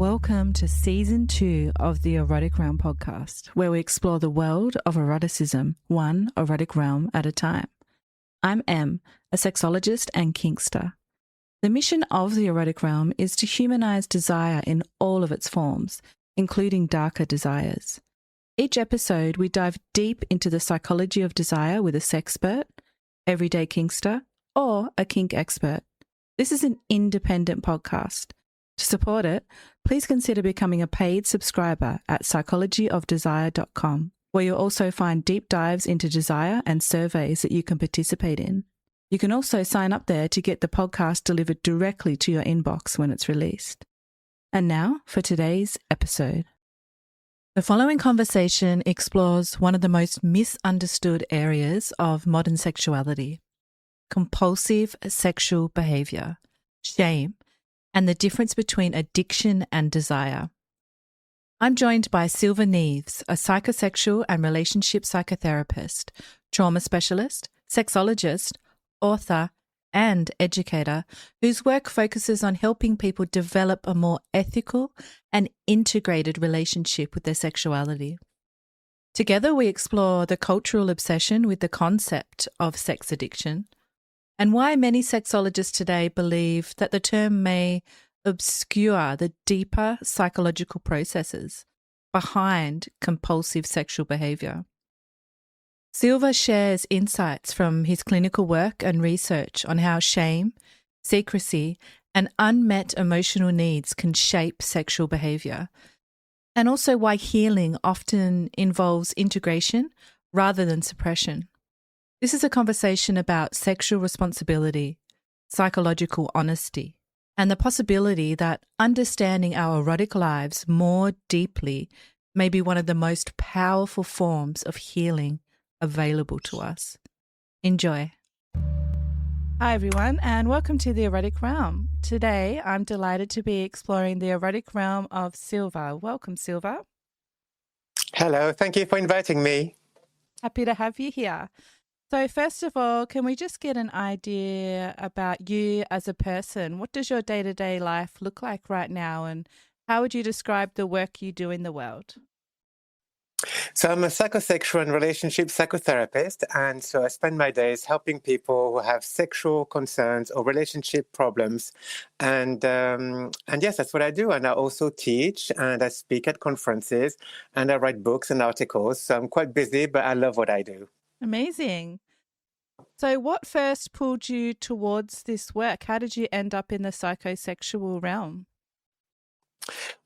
Welcome to Season 2 of the Erotic Realm podcast, where we explore the world of eroticism, one erotic realm at a time. I'm Em, a sexologist and kinkster. The mission of the Erotic Realm is to humanize desire in all of its forms, including darker desires. Each episode, we dive deep into the psychology of desire with a sexpert, everyday kinkster, or a kink expert. This is an independent podcast. To support it, please consider becoming a paid subscriber at psychologyofdesire.com, where you'll also find deep dives into desire and surveys that you can participate in. You can also sign up there to get the podcast delivered directly to your inbox when it's released. And now for today's episode. The following conversation explores one of the most misunderstood areas of modern sexuality: compulsive sexual behaviour, shame, and the difference between addiction and desire. I'm joined by Silva Neves, a psychosexual and relationship psychotherapist, trauma specialist, sexologist, author, and educator, whose work focuses on helping people develop a more ethical and integrated relationship with their sexuality. Together, we explore the cultural obsession with the concept of sex addiction, and why many sexologists today believe that the term may obscure the deeper psychological processes behind compulsive sexual behaviour. Silva shares insights from his clinical work and research on how shame, secrecy, and unmet emotional needs can shape sexual behaviour, and also why healing often involves integration rather than suppression. This is a conversation about sexual responsibility, psychological honesty, and the possibility that understanding our erotic lives more deeply may be one of the most powerful forms of healing available to us. Enjoy. Hi everyone, and welcome to the Erotic Realm. Today I'm delighted to be exploring the erotic realm of Silva. Welcome, Silva. Hello, thank you for inviting me. Happy to have you here. So first of all, can we just get an idea about you as a person? What does your day-to-day life look like right now, and how would you describe the work you do in the world? So I'm a psychosexual and relationship psychotherapist, and so I spend my days helping people who have sexual concerns or relationship problems. And yes, that's what I do. And I also teach and I speak at conferences and I write books and articles. So I'm quite busy, but I love what I do. Amazing. So what first pulled you towards this work? How did you end up in the psychosexual realm?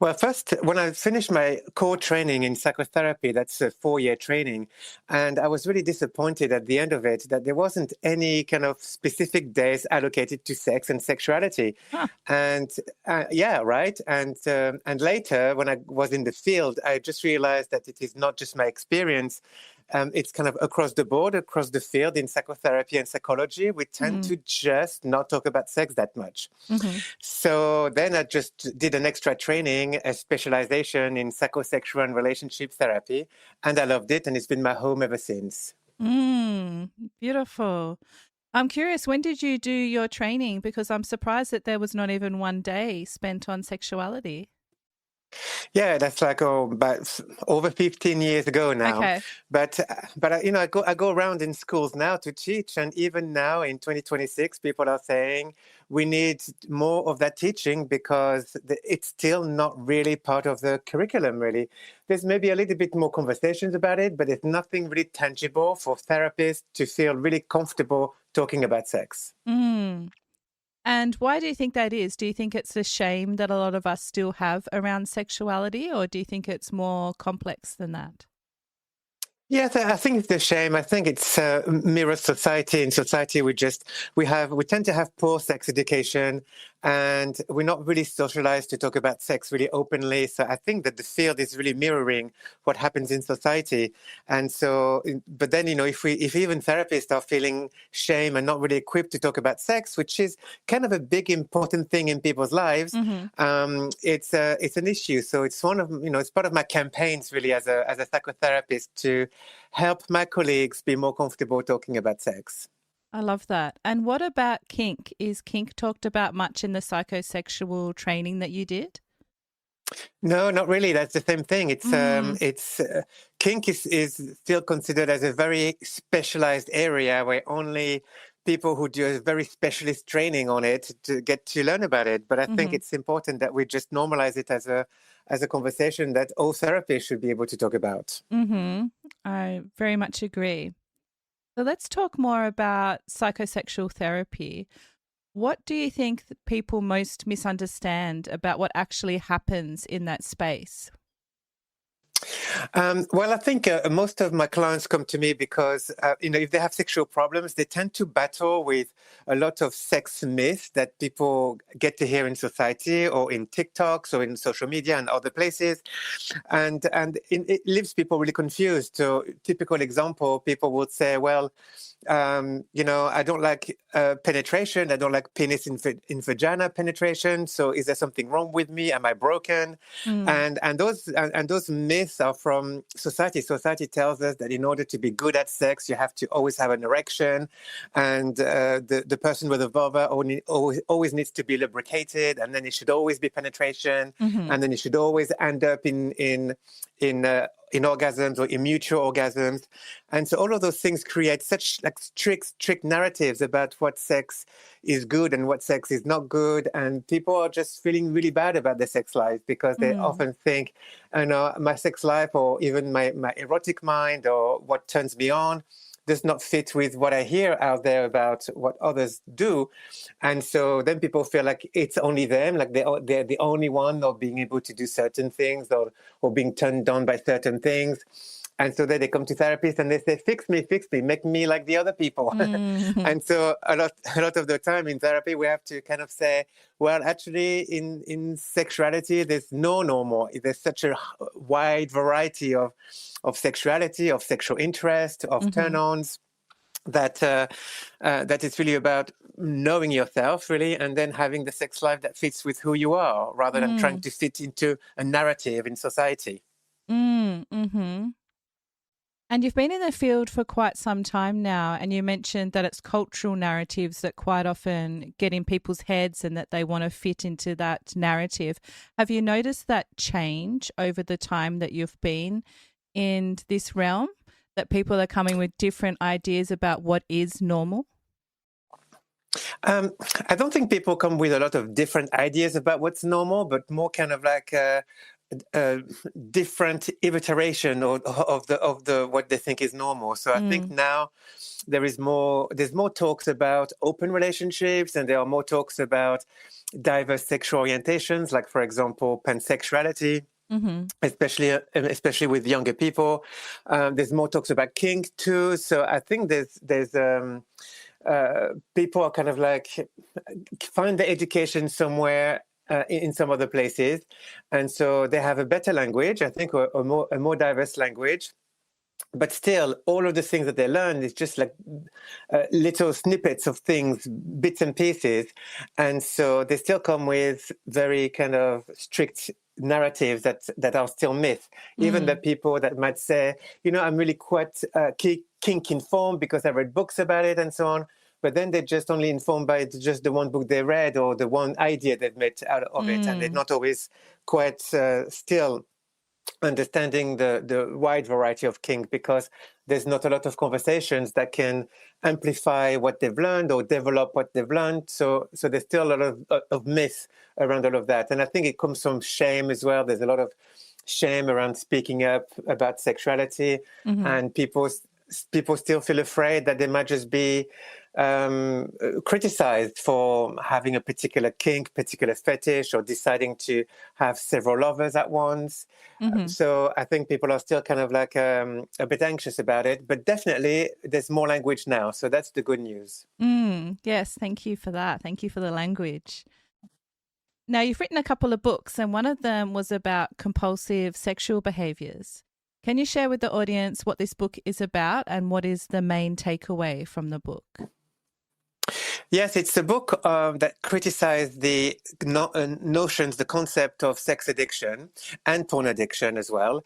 Well, first, when I finished my core training in psychotherapy, that's a 4-year training, and I was really disappointed at the end of it that there wasn't any kind of specific days allocated to sex and sexuality. Huh. And yeah, right. And later, when I was in the field, I just realized that it is not just my experience. It's kind of across the board, across the field in psychotherapy and psychology. We tend to just not talk about sex that much. Mm-hmm. So then I just did an extra training, a specialization in psychosexual and relationship therapy, and I loved it, and it's been my home ever since. Beautiful. I'm curious, when did you do your training? Because I'm surprised that there was not even one day spent on sexuality. Yeah, that's like about over 15 years ago now. Okay. But I go around in schools now to teach, and even now in 2026, people are saying we need more of that teaching because it's still not really part of the curriculum. Really, there's maybe a little bit more conversations about it, but there's nothing really tangible for therapists to feel really comfortable talking about sex. And why do you think that is? Do you think it's the shame that a lot of us still have around sexuality, or do you think it's more complex than that? Yes, I think it's a shame. I think it's mirrors society. In society, we tend to have poor sex education, and we're not really socialized to talk about sex really openly. So I think that the field is really mirroring what happens in society. And so, but then if even therapists are feeling shame and not really equipped to talk about sex, which is kind of a big important thing in people's lives, it's an issue. So it's it's part of my campaigns really as a psychotherapist to help my colleagues be more comfortable talking about sex. I love that. And what about kink? Is kink talked about much in the psychosexual training that you did? No, not really. That's the same thing. Mm, It's kink is still considered as a very specialized area where only people who do a very specialist training on it to get to learn about it. But I think hmm it's important that we just normalize it as a conversation that all therapists should be able to talk about. hmm I very much agree. So let's talk more about psychosexual therapy. What do you think that people most misunderstand about what actually happens in that space? Well, I think most of my clients come to me because, if they have sexual problems, they tend to battle with a lot of sex myths that people get to hear in society or in TikToks or in social media and other places. It leaves people really confused. So, typical example, people would say, well, I don't like penetration. I don't like penis in vagina penetration. So is there something wrong with me? Am I broken? Mm, And those myths are from society. Society tells us that in order to be good at sex, you have to always have an erection, and the person with a vulva always needs to be lubricated, and then it should always be penetration, hmm and then it should always end up in orgasms or in mutual orgasms. And so all of those things create such like strict narratives about what sex is good and what sex is not good. And people are just feeling really bad about their sex life because they mm, often think, my sex life or even my erotic mind or what turns me on does not fit with what I hear out there about what others do. And so then people feel like it's only them, like they're the only one not being able to do certain things or being turned on by certain things. And so then they come to therapists and they say, fix me, make me like the other people. mm, And so a lot of the time in therapy, we have to kind of say, well, actually in sexuality, there's no normal. There's such a wide variety of sexuality, of sexual interest, of hmm turn-ons, that it's really about knowing yourself, really, and then having the sex life that fits with who you are, rather than trying mm, to fit into a narrative in society. mm-hmm. And you've been in the field for quite some time now, and you mentioned that it's cultural narratives that quite often get in people's heads and that they want to fit into that narrative. Have you noticed that change over the time that you've been in this realm? That people are coming with different ideas about what is normal? Um, I don't think people come with a lot of different ideas about what's normal, but more kind of like a different iteration of the what they think is normal. So I think Mm, now there's more talks about open relationships, and there are more talks about diverse sexual orientations, like for example pansexuality, mm-hmm, especially with younger people. There's more talks about kink too. So I think people are kind of like find the education somewhere in some other places, and so they have a better language, I think, or a more diverse language. But still, all of the things that they learn is just like little snippets of things, bits and pieces. And so they still come with very kind of strict narratives that are still myth. Even the mm, people that might say, I'm really quite kink informed because I read books about it and so on. But then they're just only informed by just the one book they read or the one idea they've made out of it. And they're mm, not always quite still understanding the wide variety of kink, because there's not a lot of conversations that can amplify what they've learned or develop what they've learned. So there's still a lot of myth around all of that. And I think it comes from shame as well. There's a lot of shame around speaking up about sexuality, mm-hmm. and people still feel afraid that they might just be criticized for having a particular kink, particular fetish, or deciding to have several lovers at once. Mm-hmm. So I think people are still kind of like a bit anxious about it, but definitely there's more language now. So that's the good news. Yes, thank you for that. Thank you for the language. Now, you've written a couple of books, and one of them was about compulsive sexual behaviors. Can you share with the audience what this book is about and what is the main takeaway from the book? Yes, it's a book that criticized the notions, the concept of sex addiction and porn addiction as well,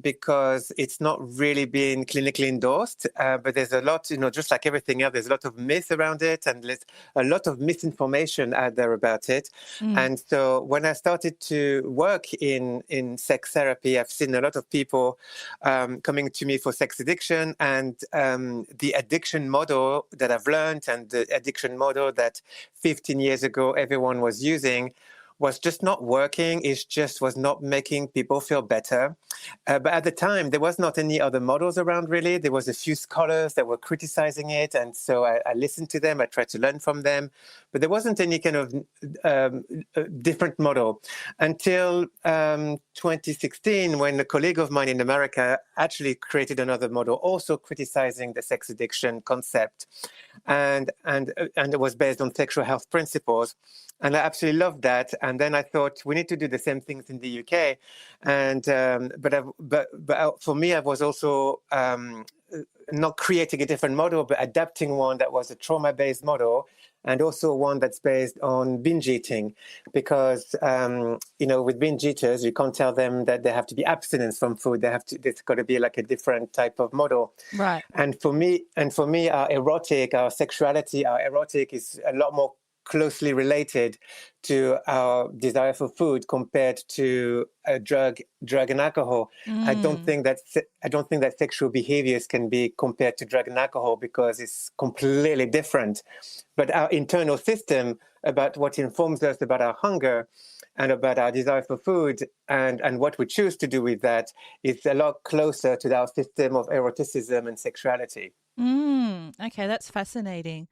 because it's not really been clinically endorsed. But there's a lot, just like everything else, there's a lot of myth around it, and there's a lot of misinformation out there about it. And so when I started to work in sex therapy, I've seen a lot of people coming to me for sex addiction, and the addiction model that I've learned and the addiction model that 15 years ago everyone was using was just not working. It just was not making people feel better. But at the time, there was not any other models around, really. There was a few scholars that were criticizing it. And so I listened to them. I tried to learn from them. But there wasn't any kind of different model until 2016, when a colleague of mine in America actually created another model, also criticizing the sex addiction concept. And it was based on sexual health principles. And I absolutely loved that. And then I thought we need to do the same things in the UK. And but for me, I was also not creating a different model, but adapting one that was a trauma-based model, and also one that's based on binge eating, because with binge eaters, you can't tell them that they have to be abstinence from food. There's got to be like a different type of model. Right. And for me, our sexuality, our erotic is a lot more closely related to our desire for food compared to drug and alcohol. I don't think that sexual behaviors can be compared to drug and alcohol, because it's completely different. But our internal system about what informs us about our hunger and about our desire for food and what we choose to do with that is a lot closer to our system of eroticism and sexuality. Okay, that's fascinating.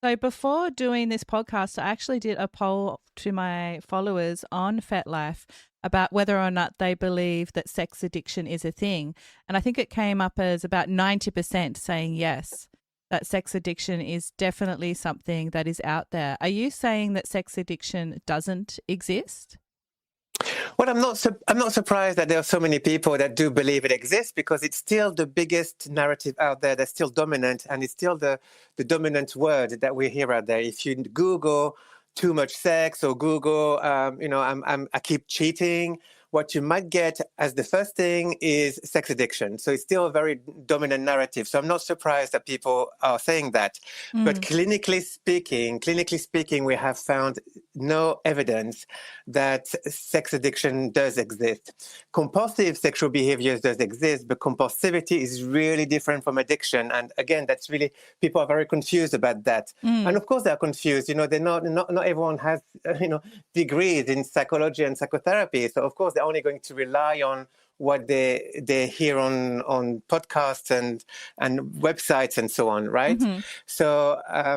So before doing this podcast, I actually did a poll to my followers on FetLife about whether or not they believe that sex addiction is a thing. And I think it came up as about 90% saying yes, that sex addiction is definitely something that is out there. Are you saying that sex addiction doesn't exist? Well, I'm not surprised that there are so many people that do believe it exists, because it's still the biggest narrative out there that's still dominant, and it's still the dominant word that we hear out there. If you Google too much sex or Google, I keep cheating, what you might get as the first thing is sex addiction. So it's still a very dominant narrative. So I'm not surprised that people are saying that. But clinically speaking, we have found no evidence that sex addiction does exist. Compulsive sexual behaviors does exist, but compulsivity is really different from addiction. And again, that's really, people are very confused about that. And of course they're confused. They're not everyone has, degrees in psychology and psychotherapy. So of course they're only going to rely on what they hear on podcasts and websites and so on, right? So I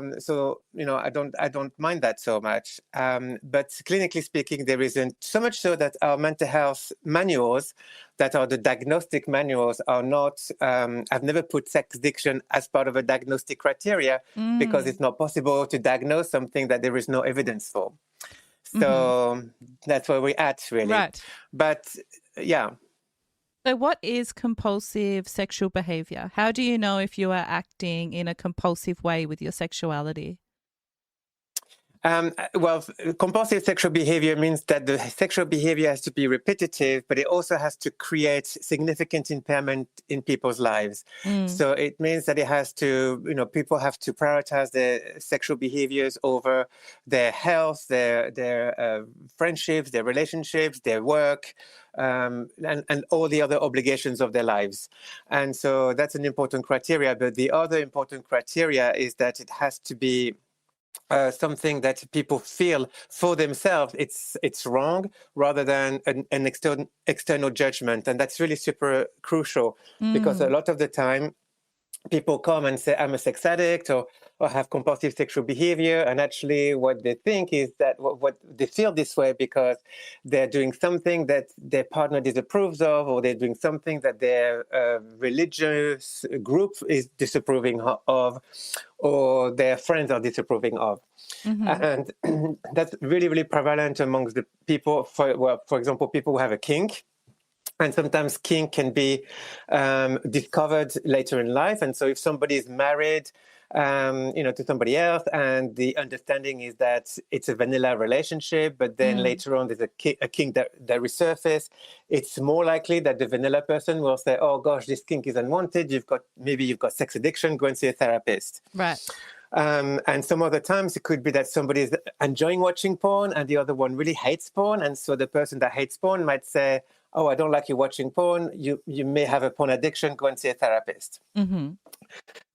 don't mind that so much. But clinically speaking, there isn't, so much so that our mental health manuals, that are the diagnostic manuals, are not. I've never put sex addiction as part of a diagnostic criteria, because it's not possible to diagnose something that there is no evidence for. So that's where we're at, really. Right. But yeah. So what is compulsive sexual behavior? How do you know if you are acting in a compulsive way with your sexuality? Well, compulsive sexual behavior means that the sexual behavior has to be repetitive, but it also has to create significant impairment in people's lives. So it means that it has to, people have to prioritize their sexual behaviors over their health, their friendships, their relationships, their work, and all the other obligations of their lives. And so that's an important criteria. But the other important criteria is that it has to be something that people feel for themselves it's wrong, rather than an external judgment. And that's really super crucial, because a lot of the time people come and say, I'm a sex addict, or have compulsive sexual behavior. And actually what they think is that what they feel this way because they're doing something that their partner disapproves of, or they're doing something that their religious group is disapproving of, or their friends are disapproving of. And that's really, really prevalent amongst the people, for example, people who have a kink. And sometimes kink can be discovered later in life. And so if somebody is married to somebody else, and the understanding is that it's a vanilla relationship, but then later on there's a kink that resurfaces. It's more likely that the vanilla person will say, oh gosh, this kink is unwanted, maybe you've got sex addiction, go and see a therapist. Right. And some other times it could be that somebody is enjoying watching porn and the other one really hates porn. And so the person that hates porn might say, oh, I don't like you watching porn. You may have a porn addiction. Go and see a therapist. Mm-hmm.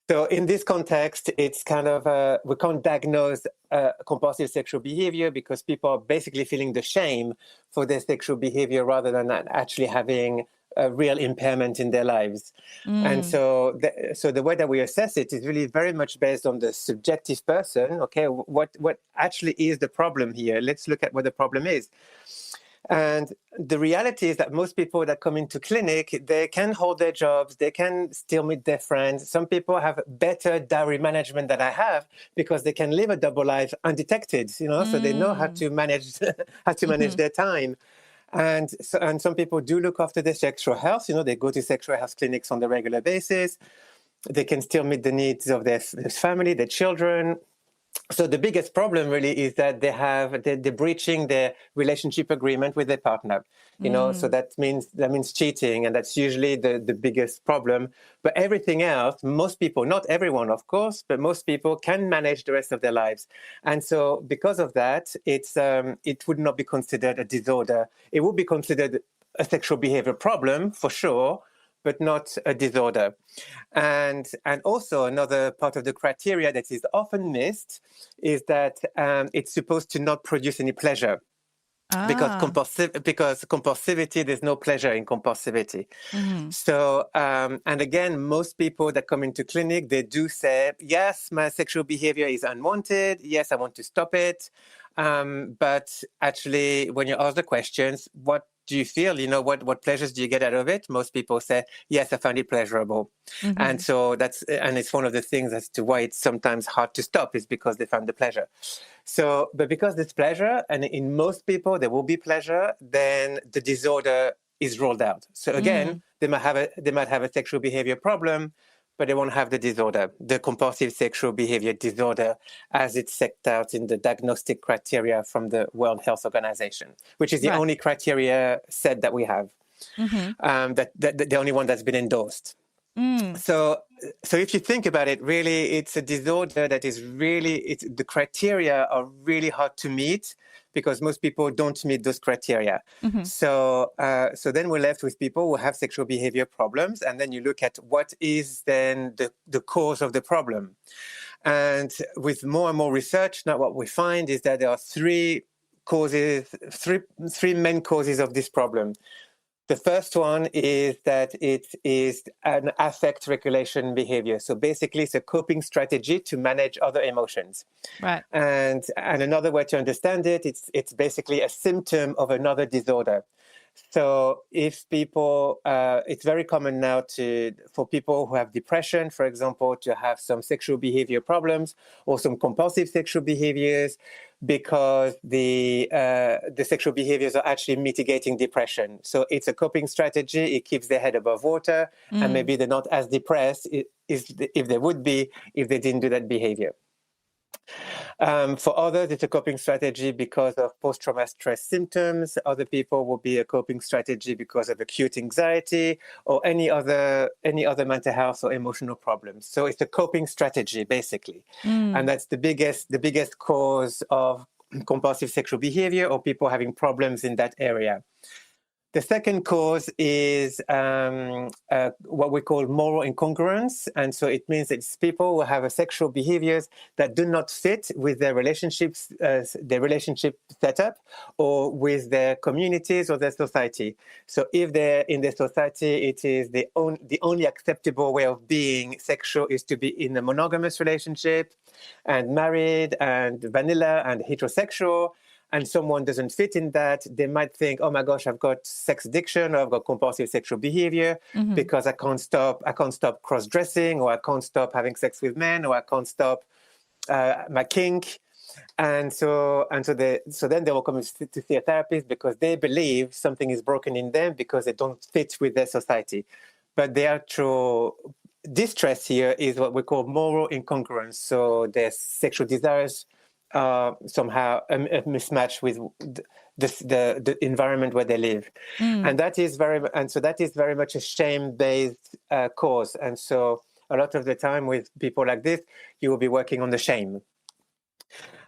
So in this context, it's kind of, we can't diagnose compulsive sexual behavior because people are basically feeling the shame for their sexual behavior rather than actually having a real impairment in their lives. And so the way that we assess it is really very much based on the subjective person. Okay, what actually is the problem here? Let's look at what the problem is. And the reality is that most people that come into clinic, they can hold their jobs, they can still meet their friends. Some people have better diary management than I have because they can live a double life undetected, so they know how to manage their time. And some people do look after their sexual health. They go to sexual health clinics on a regular basis. They can still meet the needs of their family, their children. So the biggest problem really is that they're breaching their relationship agreement with their partner. So that means cheating, and that's usually the biggest problem. But everything else, most people, not everyone, of course, but most people can manage the rest of their lives. And so because of that, it would not be considered a disorder. It would be considered a sexual behavior problem for sure, but not a disorder. And also another part of the criteria that is often missed is that it's supposed to not produce any pleasure. Because compulsivity, there's no pleasure in compulsivity. Mm-hmm. So, and again, most people that come into clinic, they do say, yes, my sexual behavior is unwanted. Yes, I want to stop it. But actually, when you ask the questions, what do you feel? What pleasures do you get out of it? Most people say, yes, I find it pleasurable. Mm-hmm. And so it's one of the things as to why it's sometimes hard to stop is because they find the pleasure. So, but because there's pleasure, and in most people there will be pleasure, then the disorder is ruled out. So again, they might have a sexual behavior problem, but they won't have the disorder, the compulsive sexual behavior disorder, as it's set out in the diagnostic criteria from the World Health Organization, which is the only criteria set that we have, that the only one that's been endorsed. So if you think about it, really, it's a disorder that is really, the criteria are really hard to meet because most people don't meet those criteria. Mm-hmm. So then we're left with people who have sexual behavior problems, and then you look at what is then the cause of the problem. And with more and more research, now what we find is that there are three main causes of this problem. The first one is that it is an affect regulation behavior. So basically, it's a coping strategy to manage other emotions. Right. And another way to understand it, it's basically a symptom of another disorder. So if people, it's very common now for people who have depression, for example, to have some sexual behavior problems or some compulsive sexual behaviors, because the sexual behaviors are actually mitigating depression. So it's a coping strategy. It keeps their head above water, and maybe they're not as depressed if they would be if they didn't do that behavior. For others, it's a coping strategy because of post-traumatic stress symptoms. Other people will be a coping strategy because of acute anxiety or any other mental health or emotional problems. So it's a coping strategy, basically. And that's the biggest cause of compulsive sexual behavior or people having problems in that area. The second cause is what we call moral incongruence. And so it means it's people who have sexual behaviors that do not fit with their relationships, their relationship setup, or with their communities or their society. So if they're in their society, it is the only acceptable way of being sexual is to be in a monogamous relationship and married and vanilla and heterosexual. And someone doesn't fit in that, they might think, oh my gosh, I've got sex addiction or I've got compulsive sexual behavior because I can't stop cross-dressing, or I can't stop having sex with men, or I can't stop my kink. And so then they will come to see a therapist because they believe something is broken in them because they don't fit with their society. But the actual distress here is what we call moral incongruence. So their sexual desires are somehow a mismatch with the environment where they live, and that is very much a shame-based cause. And so a lot of the time with people like this, you will be working on the shame,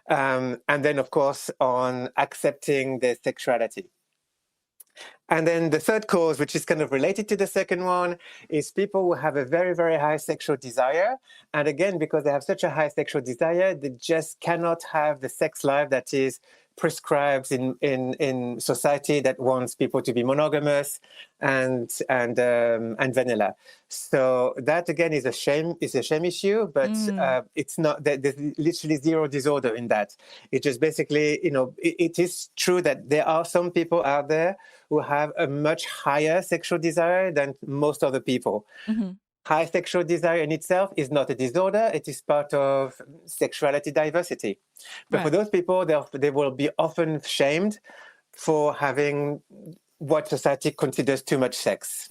and then of course on accepting their sexuality. And then the third cause, which is kind of related to the second one, is people who have a very, very high sexual desire. And again, because they have such a high sexual desire, they just cannot have the sex life that is prescribed in society that wants people to be monogamous and vanilla. So that again is a shame issue, but it's not that there's literally zero disorder in that. It just basically, it is true that there are some people out there who have a much higher sexual desire than most other people. High sexual desire in itself is not a disorder. It is part of sexuality diversity. But for those people, they will be often shamed for having what society considers too much sex.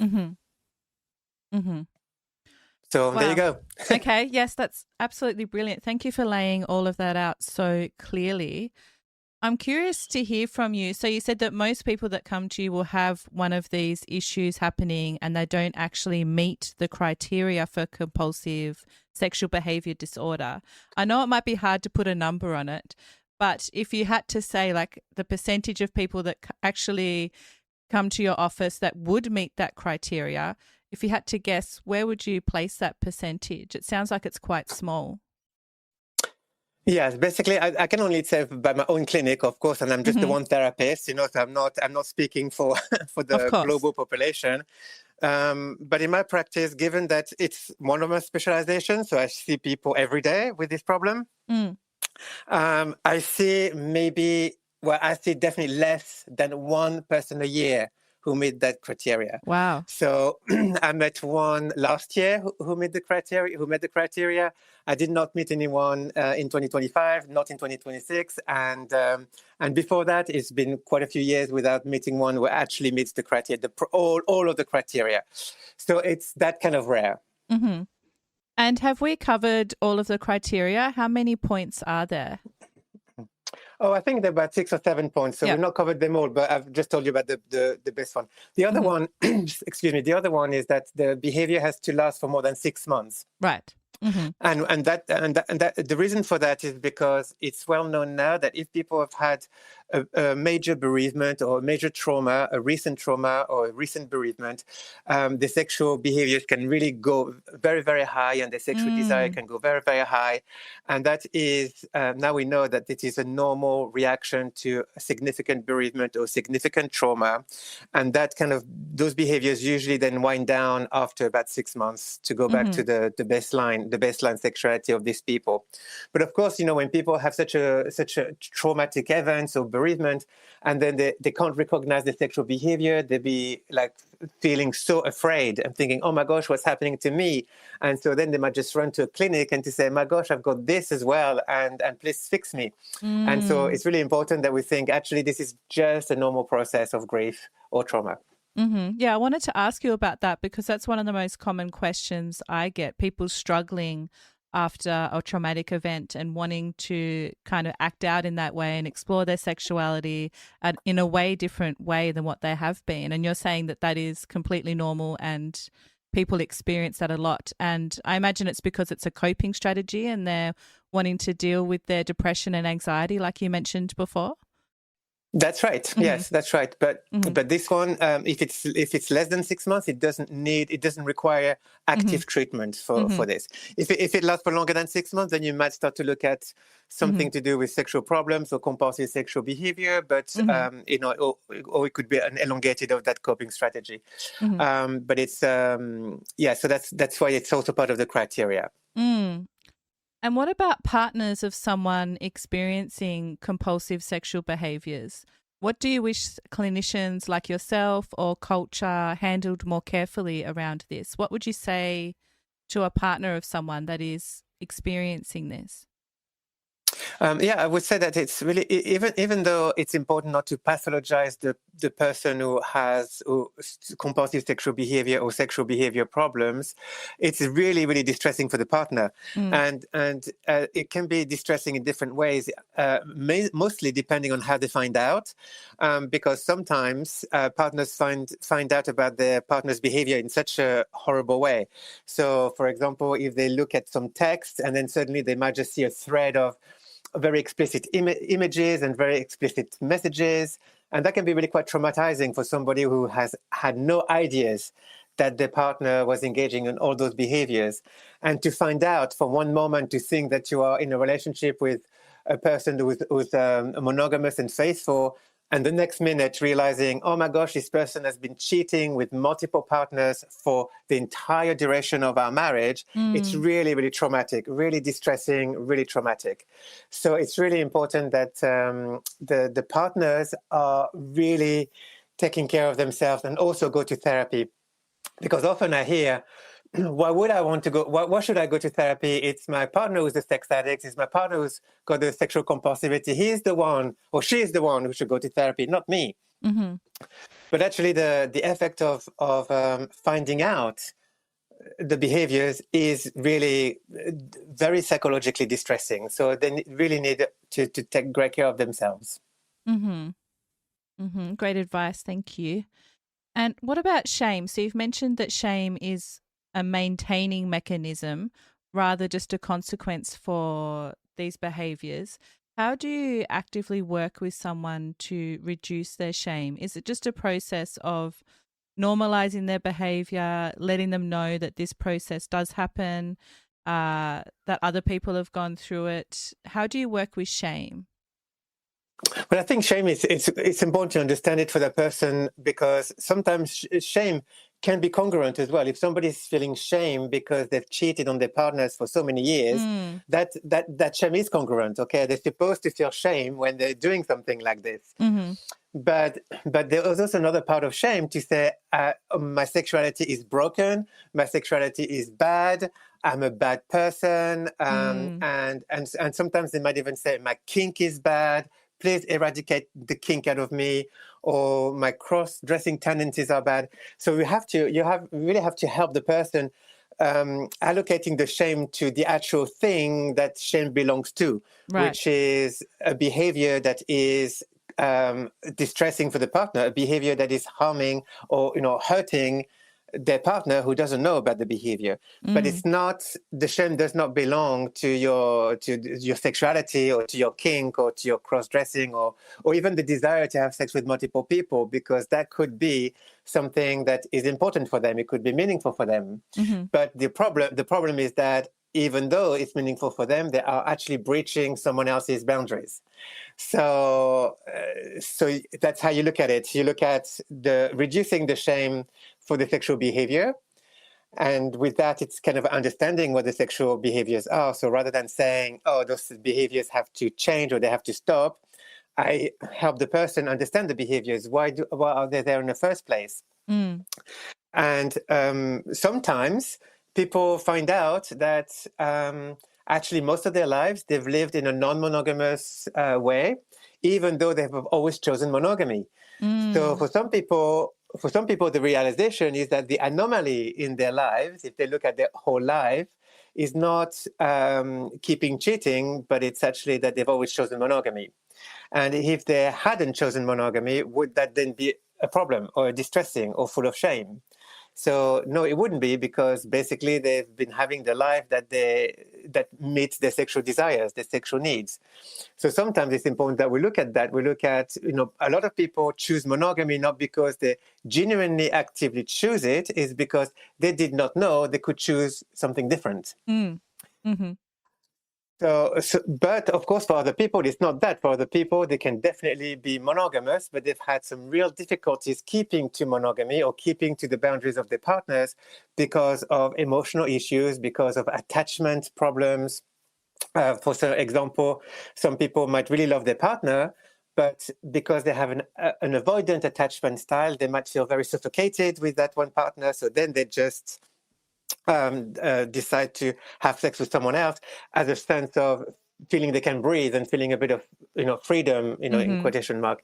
So there you go. Okay, yes, that's absolutely brilliant. Thank you for laying all of that out so clearly. I'm curious to hear from you. So you said that most people that come to you will have one of these issues happening and they don't actually meet the criteria for compulsive sexual behaviour disorder. I know it might be hard to put a number on it, but if you had to say like the percentage of people that actually come to your office that would meet that criteria, if you had to guess, where would you place that percentage? It sounds like it's quite small. Yes, basically, I can only say by my own clinic, of course, and I'm just the one therapist, so I'm not speaking for the global population. But in my practice, given that it's one of my specializations, so I see people every day with this problem, I see definitely less than one person a year who meet that criteria. Wow. So I met one last year who met the criteria. I did not meet anyone in 2025, not in 2026. And before that, it's been quite a few years without meeting one who actually meets the criteria, all of the criteria. So it's that kind of rare. And have we covered all of the criteria? How many points are there? Oh, I think there are about 6 or 7 points. So we've not covered them all, but I've just told you about the best one. The other one, the other one is that the behavior has to last for more than 6 months. Right. And the reason for that is because it's well known now that if people have had a major bereavement or a major trauma, a recent trauma or a recent bereavement, the sexual behaviors can really go very, very high, and the sexual desire can go very, very high. And that is, now we know that it is a normal reaction to a significant bereavement or significant trauma. And that those behaviors usually then wind down after about 6 months to go back to the baseline sexuality of these people. But of course, when people have such a traumatic events or bereavement, and then they can't recognize the sexual behavior, they be like feeling so afraid and thinking, oh my gosh, what's happening to me? And so then they might just run to a clinic and to say, my gosh, I've got this as well, and please fix me. And so it's really important that we think, actually, this is just a normal process of grief or trauma. Yeah, I wanted to ask you about that because that's one of the most common questions I get, people struggling after a traumatic event and wanting to kind of act out in that way and explore their sexuality in a way different way than what they have been. And you're saying that that is completely normal and people experience that a lot. And I imagine it's because it's a coping strategy and they're wanting to deal with their depression and anxiety like you mentioned before. That's right. Yes, that's right. But this one, if it's less than 6 months, it doesn't require active treatment for this. If it lasts for longer than 6 months, then you might start to look at something to do with sexual problems or compulsive sexual behavior. But or it could be an elongated of that coping strategy. But it's so that's why it's also part of the criteria. And what about partners of someone experiencing compulsive sexual behaviours? What do you wish clinicians like yourself or culture handled more carefully around this? What would you say to a partner of someone that is experiencing this? Yeah, I would say that it's really even though it's important not to pathologize the person who has compulsive sexual behavior or sexual behavior problems, it's really distressing for the partner, and it can be distressing in different ways, mostly depending on how they find out, because sometimes partners find out about their partner's behavior in such a horrible way. So, for example, if they look at some text and then suddenly they might just see a thread of very explicit images and very explicit messages. And that can be really quite traumatizing for somebody who has had no ideas that their partner was engaging in all those behaviors. And to find out from one moment to think that you are in a relationship with a person who's monogamous and faithful, and the next minute realizing, oh my gosh, this person has been cheating with multiple partners for the entire duration of our marriage. It's really traumatic, really distressing, really traumatic. So it's really important that the partners are really taking care of themselves and also go to therapy. Because often I hear, why would I want to go? Why should I go to therapy? It's my partner who's a sex addict. It's my partner who's got the sexual compulsivity. He's the one, or she's the one who should go to therapy, not me. Mm-hmm. But actually, the effect of finding out the behaviors is really very psychologically distressing. So they really need to take great care of themselves. Mm-hmm. Mm-hmm. Great advice. Thank you. And what about shame? So you've mentioned that shame is a maintaining mechanism rather just a consequence for these behaviors. How do you actively work with someone to reduce their shame? Is it just a process of normalizing their behavior, letting them know that this process does happen, that other people have gone through it? How do you work with shame? But I think shame it's important to understand it for the person, because sometimes shame can be congruent as well. If somebody's feeling shame because they've cheated on their partners for so many years, that shame is congruent. Okay, they're supposed to feel shame when they're doing something like this. Mm-hmm. But there is also another part of shame to say, my sexuality is broken, my sexuality is bad, I'm a bad person, and sometimes they might even say my kink is bad. Please eradicate the kink out of me, or my cross-dressing tendencies are bad. So you really have to help the person allocating the shame to the actual thing that shame belongs to, Right. which is a behavior that is distressing for the partner, a behavior that is harming or hurting their partner who doesn't know about the behavior. But it's not, the shame does not belong to your sexuality or to your kink or to your cross-dressing or even the desire to have sex with multiple people, because that could be something that is important for them. It could be meaningful for them. But the problem is that even though it's meaningful for them, they are actually breaching someone else's boundaries. So that's how you look at it. You look at reducing the shame for the sexual behavior. And with that, it's kind of understanding what the sexual behaviors are. So rather than saying, oh, those behaviors have to change or they have to stop, I help the person understand the behaviors. Why are they there in the first place? And sometimes people find out that actually most of their lives they've lived in a non-monogamous way, even though they've always chosen monogamy. So for some people, the realization is that the anomaly in their lives, if they look at their whole life, is not keeping cheating, but it's actually that they've always chosen monogamy. And if they hadn't chosen monogamy, would that then be a problem or distressing or full of shame? So no, it wouldn't be, because basically they've been having the life that meets their sexual desires, their sexual needs. So sometimes it's important that we look at that. We look at, a lot of people choose monogamy not because they genuinely actively choose it, is because they did not know they could choose something different. So, but of course, for other people, it's not that. For other people, they can definitely be monogamous, but they've had some real difficulties keeping to monogamy or keeping to the boundaries of their partners because of emotional issues, because of attachment problems. For example, some people might really love their partner, but because they have an avoidant attachment style, they might feel very suffocated with that one partner. So then they just decide to have sex with someone else as a sense of feeling they can breathe and feeling a bit of, freedom, in quotation mark.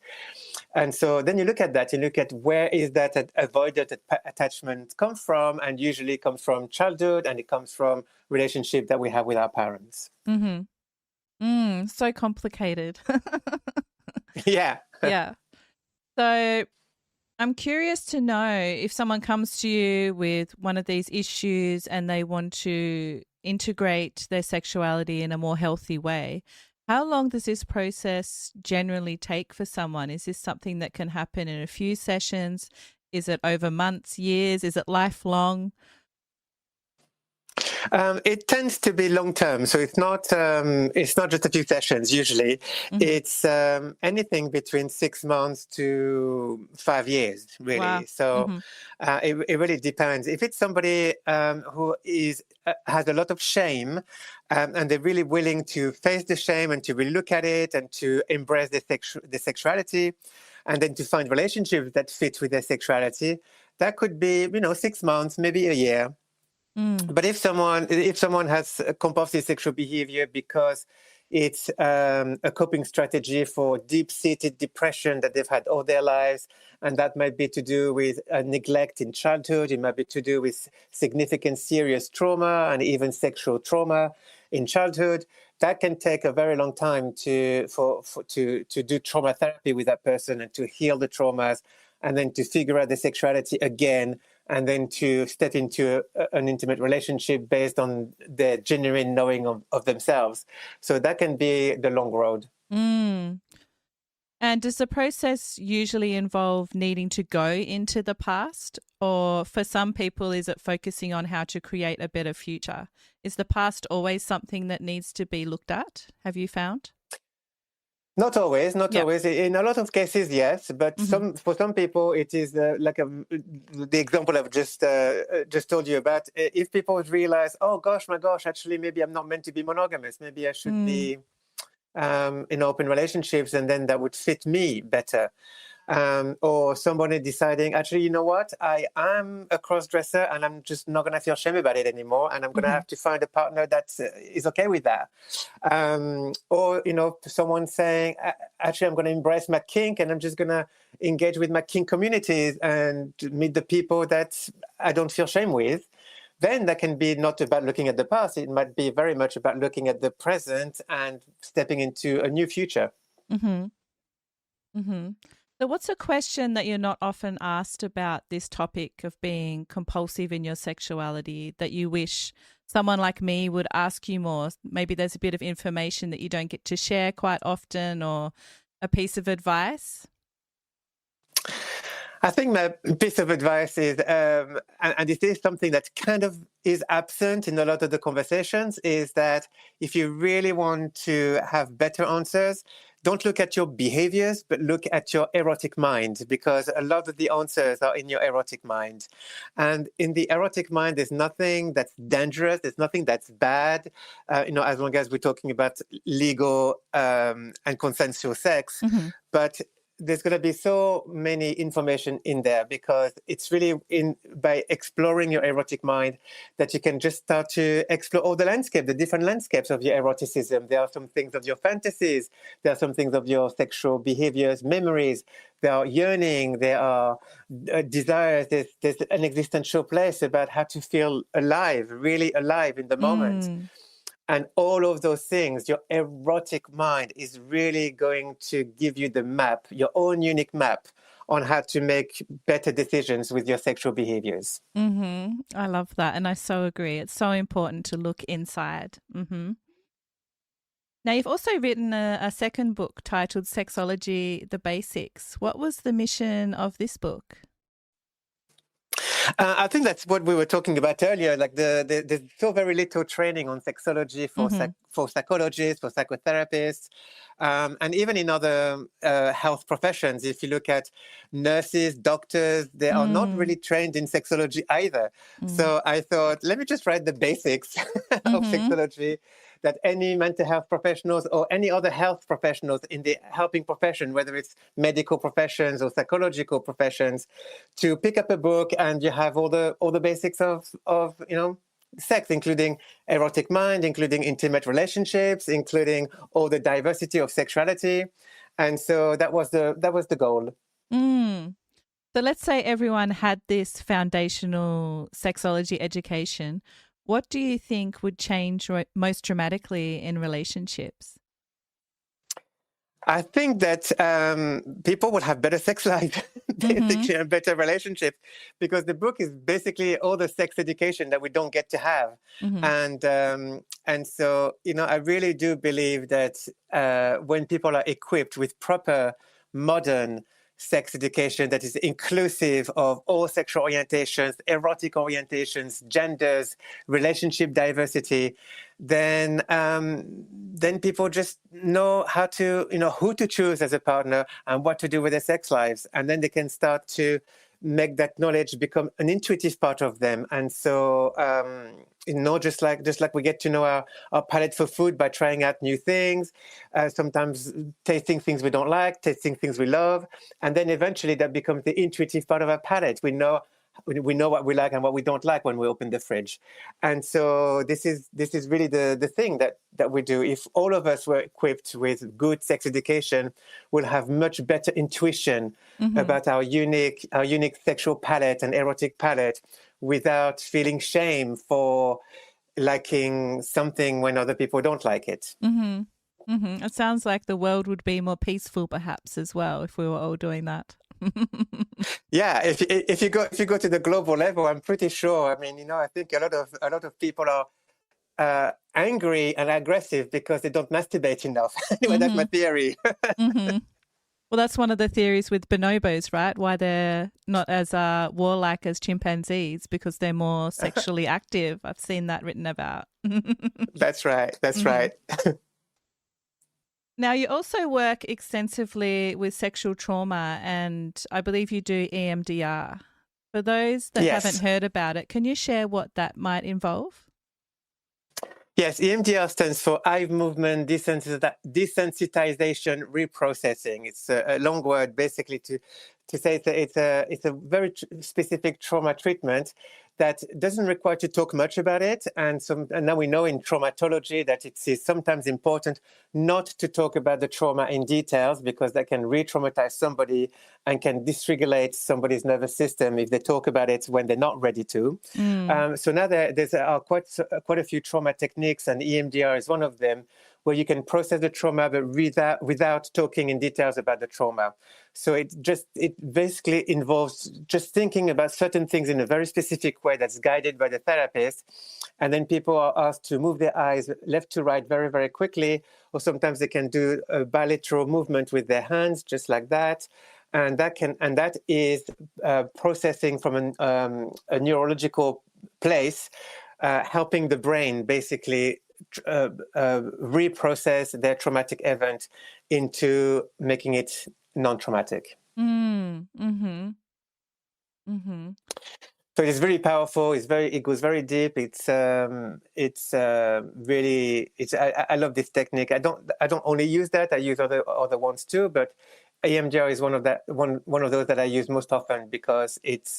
And so then you look at that, you look at where is that avoided attachment come from, and usually comes from childhood, and it comes from relationship that we have with our parents. So complicated. Yeah. Yeah. So I'm curious to know, if someone comes to you with one of these issues and they want to integrate their sexuality in a more healthy way, how long does this process generally take for someone? Is this something that can happen in a few sessions? Is it over months, years? Is it lifelong? It tends to be long term, so it's not just a few sessions. Usually, it's anything between 6 months to 5 years, really. Wow. So it really depends. If it's somebody who has a lot of shame, and they're really willing to face the shame and to really look at it and to embrace the sexuality, and then to find relationships that fit with their sexuality, that could be 6 months, maybe a year. But if someone has a compulsive sexual behavior because it's a coping strategy for deep-seated depression that they've had all their lives, and that might be to do with neglect in childhood, it might be to do with significant serious trauma and even sexual trauma in childhood, that can take a very long time to do trauma therapy with that person and to heal the traumas, and then to figure out the sexuality again, and then to step into an intimate relationship based on their genuine knowing of themselves. So that can be the long road. And does the process usually involve needing to go into the past? Or for some people, is it focusing on how to create a better future? Is the past always something that needs to be looked at, have you found? Not always. In a lot of cases, yes, but for some people, it is the example I've just told you about. If people realize, oh gosh, actually, maybe I'm not meant to be monogamous. Maybe I should be in open relationships, and then that would fit me better. Or somebody deciding, actually, you know what, I am a cross-dresser and I'm just not going to feel shame about it anymore, and I'm going to have to find a partner that is okay with that. Or, someone saying, actually, I'm going to embrace my kink and I'm just going to engage with my kink communities and meet the people that I don't feel shame with. Then that can be not about looking at the past. It might be very much about looking at the present and stepping into a new future. So what's a question that you're not often asked about this topic of being compulsive in your sexuality that you wish someone like me would ask you more? Maybe there's a bit of information that you don't get to share quite often, or a piece of advice? I think my piece of advice is, and this is something that kind of is absent in a lot of the conversations, is that if you really want to have better answers, don't look at your behaviors, but look at your erotic mind, because a lot of the answers are in your erotic mind. And in the erotic mind, there's nothing that's dangerous. There's nothing that's bad, as long as we're talking about legal and consensual sex. But there's going to be so many information in there, because it's really by exploring your erotic mind that you can just start to explore all the different landscapes of your eroticism. There are some things of your fantasies. There are some things of your sexual behaviors, memories. There are yearning. There are desires. There's an existential place about how to feel alive, really alive in the moment. And all of those things, your erotic mind is really going to give you the map, your own unique map on how to make better decisions with your sexual behaviors. I love that. And I so agree. It's so important to look inside. Now, you've also written a second book titled Sexology, The Basics. What was the mission of this book? I think that's what we were talking about earlier. Like there's so very little training on sexology for psychologists, for psychotherapists, and even in other health professions. If you look at nurses, doctors, they are not really trained in sexology either. So I thought, let me just write the basics of sexology, that any mental health professionals or any other health professionals in the helping profession, whether it's medical professions or psychological professions, to pick up a book and you have all the basics of sex, including erotic mind, including intimate relationships, including all the diversity of sexuality. And so that was the goal. Mm. So let's say everyone had this foundational sexology education. What do you think would change most dramatically in relationships? I think that people will have better sex life, basically, and better relationships, because the book is basically all the sex education that we don't get to have, Mm-hmm. and so I really do believe that when people are equipped with proper modern sex education that is inclusive of all sexual orientations, erotic orientations, genders, relationship diversity, then people just know how to, who to choose as a partner and what to do with their sex lives. And then they can start to make that knowledge become an intuitive part of them. And so, just like we get to know our palate for food by trying out new things, sometimes tasting things we don't like, tasting things we love. And then eventually that becomes the intuitive part of our palate. We know what we like and what we don't like when we open the fridge. And so this is really the thing that we do. If all of us were equipped with good sex education, we'll have much better intuition about our unique sexual palate and erotic palate without feeling shame for liking something when other people don't like it. Mm-hmm. Mm-hmm. It sounds like the world would be more peaceful, perhaps, as well, if we were all doing that. Yeah, if you go to the global level, I'm pretty sure. I mean, I think a lot of people are angry and aggressive because they don't masturbate enough. Anyway, that's my theory. Mm-hmm. Well, that's one of the theories with bonobos, right? Why they're not as warlike as chimpanzees, because they're more sexually active. I've seen that written about. That's right. That's right. Now, you also work extensively with sexual trauma, and I believe you do EMDR. For those that haven't heard about it, can you share what that might involve? Yes, EMDR stands for eye movement desensitization reprocessing. It's a long word, basically, to say it's a very specific trauma treatment that doesn't require to talk much about it. And now we know in traumatology that it is sometimes important not to talk about the trauma in details, because that can re-traumatize somebody and can dysregulate somebody's nervous system if they talk about it when they're not ready to. So now there's quite a few trauma techniques, and EMDR is one of them, where you can process the trauma but without talking in details about the trauma. So it basically involves just thinking about certain things in a very specific way that's guided by the therapist. And then people are asked to move their eyes left to right very, very quickly, or sometimes they can do a bilateral movement with their hands, just like that. And that is processing from a neurological place, helping the brain basically reprocess their traumatic event into making it non-traumatic. So it's very powerful. It goes very deep. I love this technique. I don't only use that. I use other ones too, but EMDR is one of those that I use most often because it's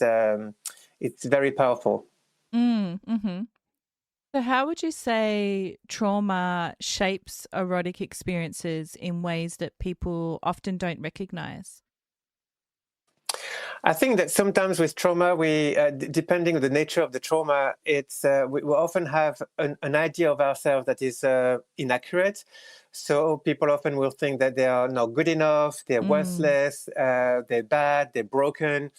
very powerful. So how would you say trauma shapes erotic experiences in ways that people often don't recognize? I think that sometimes with trauma, we, depending on the nature of the trauma, we often have an idea of ourselves that is inaccurate. So people often will think that they are not good enough, they're worthless, they're bad, they're broken.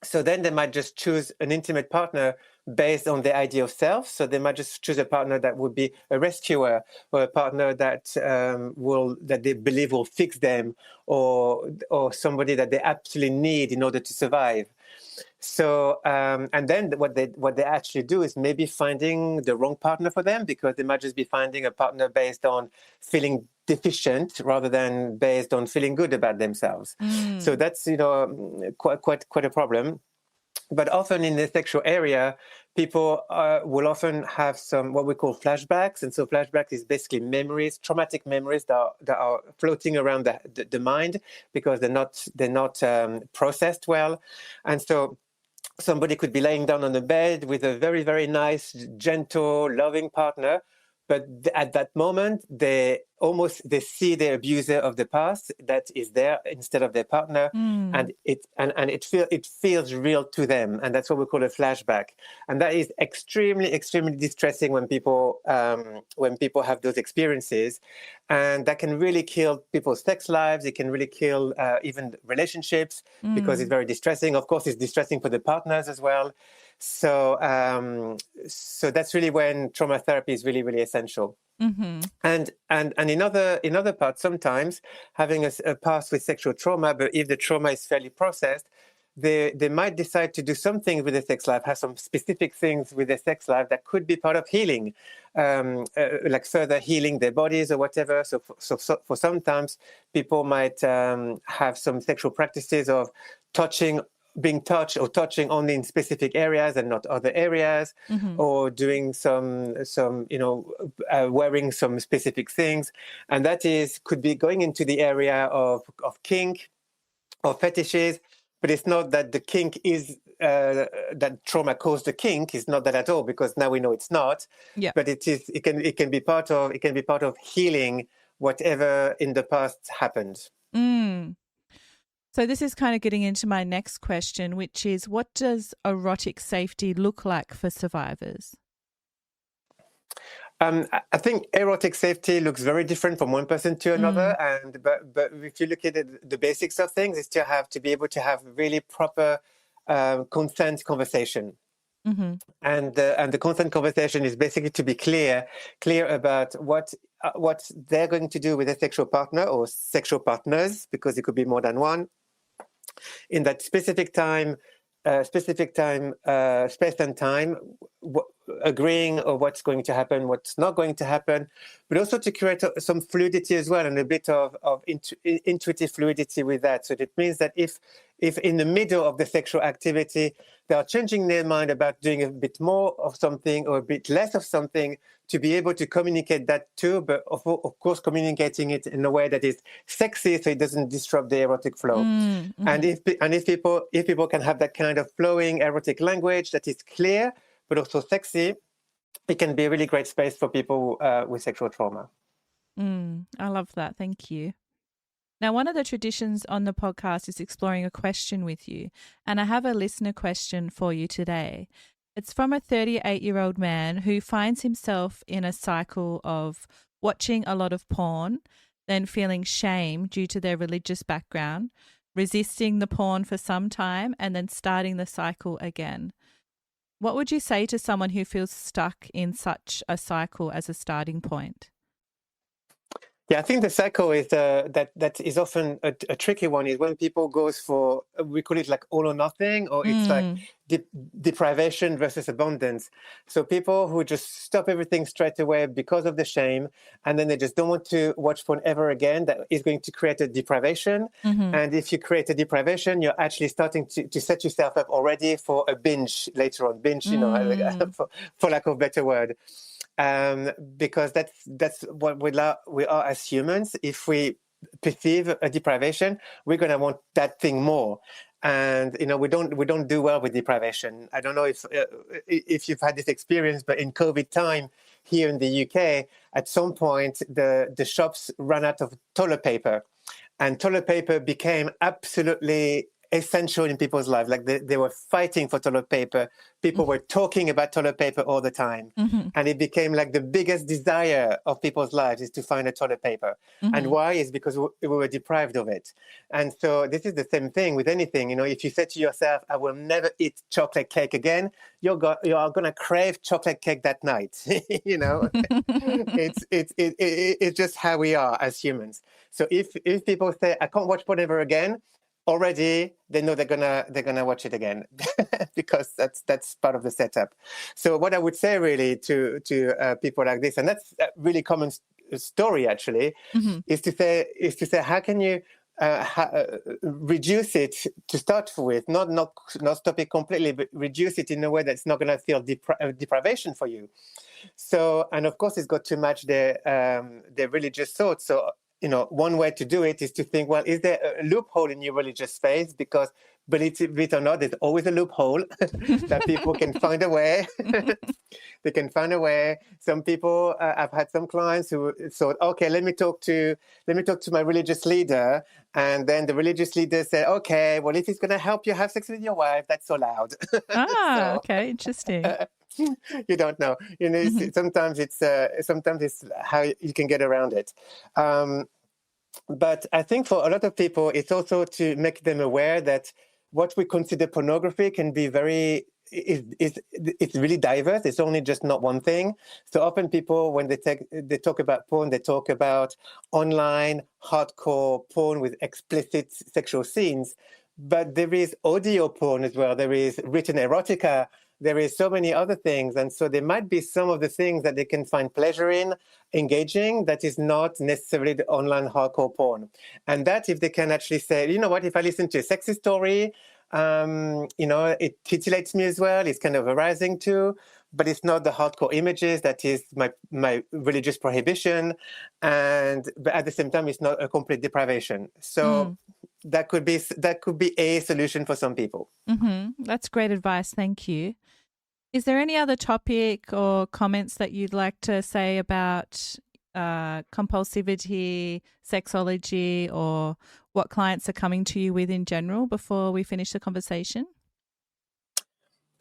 So then they might just choose an intimate partner based on the idea of self. So they might just choose a partner that would be a rescuer, or a partner that they believe will fix them, or somebody that they absolutely need in order to survive. So and then what they actually do is maybe finding the wrong partner for them, because they might just be finding a partner based on feeling deficient rather than based on feeling good about themselves. So that's quite a problem. But often in the sexual area, people will often have some what we call flashbacks. And so flashbacks is basically memories, traumatic memories that are floating around the mind because they're not processed well. And so somebody could be laying down on the bed with a very, very nice, gentle, loving partner, but at that moment they see the abuser of the past that is there instead of their partner, and it feels real to them, and that's what we call a flashback. And that is extremely, extremely distressing when people have those experiences, and that can really kill people's sex lives. It can really kill even relationships, because it's very distressing. Of course, it's distressing for the partners as well. So that's really when trauma therapy is really, really essential. And in other parts, sometimes having a past with sexual trauma, but if the trauma is fairly processed, they might decide to do something with their sex life, have some specific things with their sex life that could be part of healing, like further healing their bodies or whatever. So for sometimes people might have some sexual practices of being touched or touching only in specific areas and not other areas, or doing some wearing some specific things, and that could be going into the area of kink or fetishes. But it's not that the kink is that trauma caused the kink. It's not that at all, because now we know it's not. Yeah. But it can be part of healing whatever in the past happened. So this is kind of getting into my next question, which is, what does erotic safety look like for survivors? I think erotic safety looks very different from one person to another, but if you look at the basics of things, is to have to be able to have really proper consent conversation. And the consent conversation is basically to be clear about what they're going to do with a sexual partner or sexual partners, because it could be more than one, in that specific time, space and time, agreeing on what's going to happen, what's not going to happen, but also to create some fluidity as well, and a bit of intuitive fluidity with that. So that means that if in the middle of the sexual activity they are changing their mind about doing a bit more of something or a bit less of something, to be able to communicate that too, but of course communicating it in a way that is sexy, so it doesn't disrupt the erotic flow. And if people can have that kind of flowing erotic language that is clear but also sexy, it can be a really great space for people with sexual trauma. I love that. Thank you. Now, one of the traditions on the podcast is exploring a question with you, and I have a listener question for you today. It's from a 38-year-old man who finds himself in a cycle of watching a lot of porn, then feeling shame due to their religious background, resisting the porn for some time, and then starting the cycle again. What would you say to someone who feels stuck in such a cycle as a starting point? Yeah, I think the cycle is that is often a tricky one. Is when people goes for, we call it like all or nothing, or it's like deprivation versus abundance. So people who just stop everything straight away because of the shame, and then they just don't want to watch porn ever again, that is going to create a deprivation. And if you create a deprivation, you're actually starting to set yourself up already for a binge later on. Binge, for lack of a better word. Because that's what we are as humans. If we perceive a deprivation, we're going to want that thing more, and we don't do well with deprivation. I don't know if you've had this experience, but in COVID time here in the UK, at some point the shops ran out of toilet paper, and toilet paper became absolutely essential in people's lives. Like they were fighting for toilet paper. People were talking about toilet paper all the time. And it became like the biggest desire of people's lives is to find a toilet paper. And why? Is because we were deprived of it. And so this is the same thing with anything. If you say to yourself, I will never eat chocolate cake again, you are going to crave chocolate cake that night. It's just how we are as humans. So if people say, I can't watch porn ever again, already they know they're gonna watch it again because that's part of the setup. So what I would say really to people like this, and that's a really common story actually, is to say how can you reduce it to start with, not stop it completely, but reduce it in a way that's not going to feel deprivation for you. So, and of course, it's got to match their religious thoughts. So one way to do it is to think, well, is there a loophole in your religious faith? Because believe it or not, there's always a loophole that people can find a way. They can find a way. Some people, I've had some clients who thought, okay, let me talk to my religious leader. And then the religious leader said, okay, well, if it's going to help you have sex with your wife, that's allowed. Okay, interesting. You don't know. Sometimes it's how you can get around it. But I think for a lot of people, it's also to make them aware that what we consider pornography can be it's really diverse. It's only just not one thing. So often people, when they talk about porn, they talk about online hardcore porn with explicit sexual scenes. But there is audio porn as well. There is written erotica. There is so many other things. And so there might be some of the things that they can find pleasure in engaging that is not necessarily the online hardcore porn. And that if they can actually say, you know what, if I listen to a sexy story, it titillates me as well. It's kind of arousing too, but it's not the hardcore images that is my religious prohibition. But at the same time, it's not a complete deprivation. So that could be a solution for some people. Mm-hmm. That's great advice. Thank you. Is there any other topic or comments that you'd like to say about compulsivity, sexology, or what clients are coming to you with in general before we finish the conversation?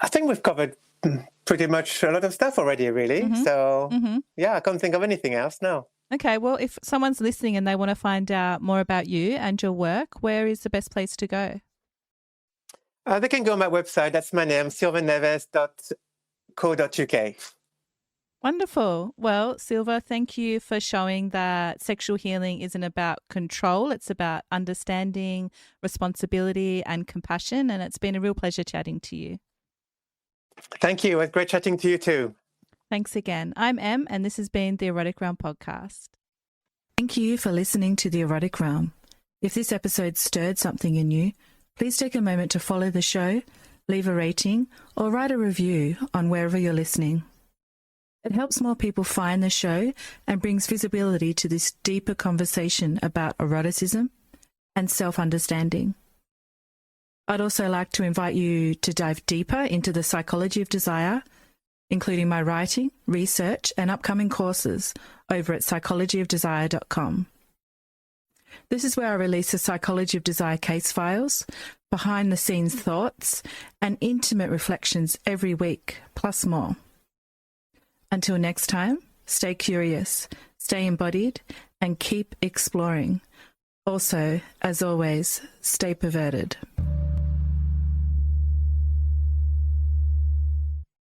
I think we've covered pretty much a lot of stuff already, really. Mm-hmm. So, yeah, I can't think of anything else now. Okay, well, if someone's listening and they want to find out more about you and your work, where is the best place to go? They can go on my website. That's my name, silvaneves.co.uk. Wonderful. Well, Silva, thank you for showing that sexual healing isn't about control. It's about understanding, responsibility and compassion. And it's been a real pleasure chatting to you. Thank you. It was great chatting to you too. Thanks again. I'm Em, and this has been the Erotic Realm podcast. Thank you for listening to the Erotic Realm. If this episode stirred something in you, please take a moment to follow the show, leave a rating, or write a review on wherever you're listening. It helps more people find the show and brings visibility to this deeper conversation about eroticism and self-understanding. I'd also like to invite you to dive deeper into the psychology of desire, including my writing, research, and upcoming courses over at psychologyofdesire.com. This is where I release the Psychology of Desire case files, behind-the-scenes thoughts, and intimate reflections every week, plus more. Until next time, stay curious, stay embodied, and keep exploring. Also, as always, stay perverted.